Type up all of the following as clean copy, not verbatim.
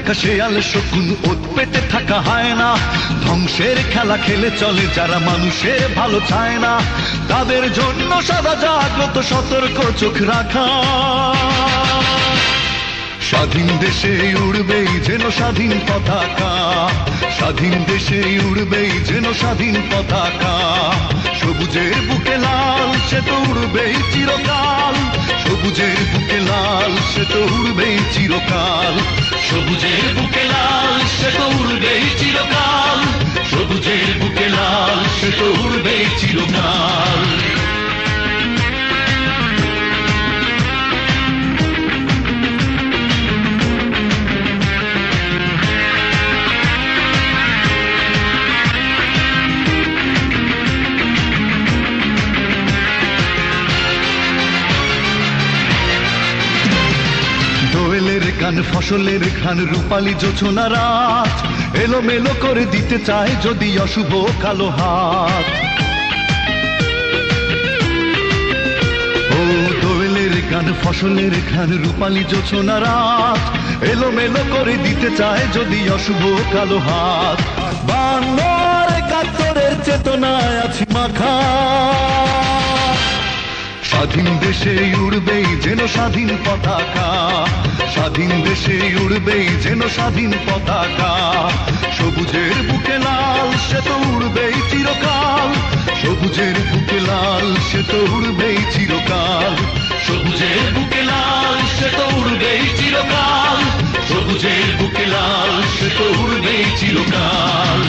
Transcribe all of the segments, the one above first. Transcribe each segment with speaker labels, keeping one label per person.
Speaker 1: থাকা শেয়াল শকুন, ওত পেতে থাকা হায়না, ধ্বংসের খেলা খেলে চলে যারা মানুষের ভালো চায় না, তাদের জন্য সদা জাগ্রত সতর্ক চোখ রাখা। স্বাধীন দেশে উড়বেই যেন স্বাধীন পতাকা, স্বাধীন দেশে উড়বেই যেন স্বাধীন পতাকা, সবুজের বুকে লাল সে তো উড়বেই চিরকাল, সবুজের বুকে লাল সে তো উড়বেই চিরকাল, সবুজের বুকে লাল সে তো উড়বেই চিরকাল, সবুজের বুকে লাল সে তো উড়বেই চিরকাল। দোয়েলের গান ফসলের খান রূপালী জোছনা রাত, এলোমেলো করে দিতে চায় যদি অশুভ কালো হাত। ও দোয়েলের গান ফসলের খান রূপালী জোছনা রাত, এলোমেলো করে দিতে চায় যদি অশুভ কালো হাত। 52-71 চেতনায় আছি মাখা, স্বাধীন দেশে উড়বেই যেন স্বাধীন পতাকা, স্বাধীন দেশে উড়বেই যেন স্বাধীন পতাকা, সবুজের বুকে লাল সে তো উড়বেই চিরকাল, সবুজের বুকে লাল সে তো উড়বেই চিরকাল, সবুজের বুকে লাল সে তো উড়বেই চিরকাল, সবুজের বুকে লাল সে তো উড়বেই চিরকাল।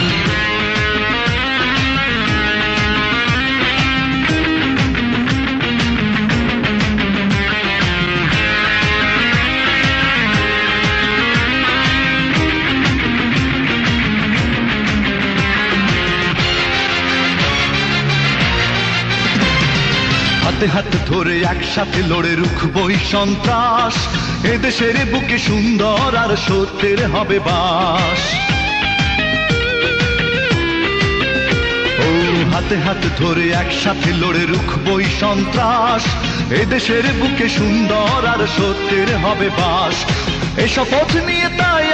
Speaker 1: হাতে হাতে ধরে একসাথে লড়ে রুখবই সন্ত্রাস, এদেশের বুকে সুন্দর আর সত্যের হবে বাস। ও হাতে হাতে ধরে একসাথে লড়ে রুখবই সন্ত্রাস, এদেশের বুকে সুন্দর আর সত্যের হবে বাস। এ শপথ নিয়ে তাই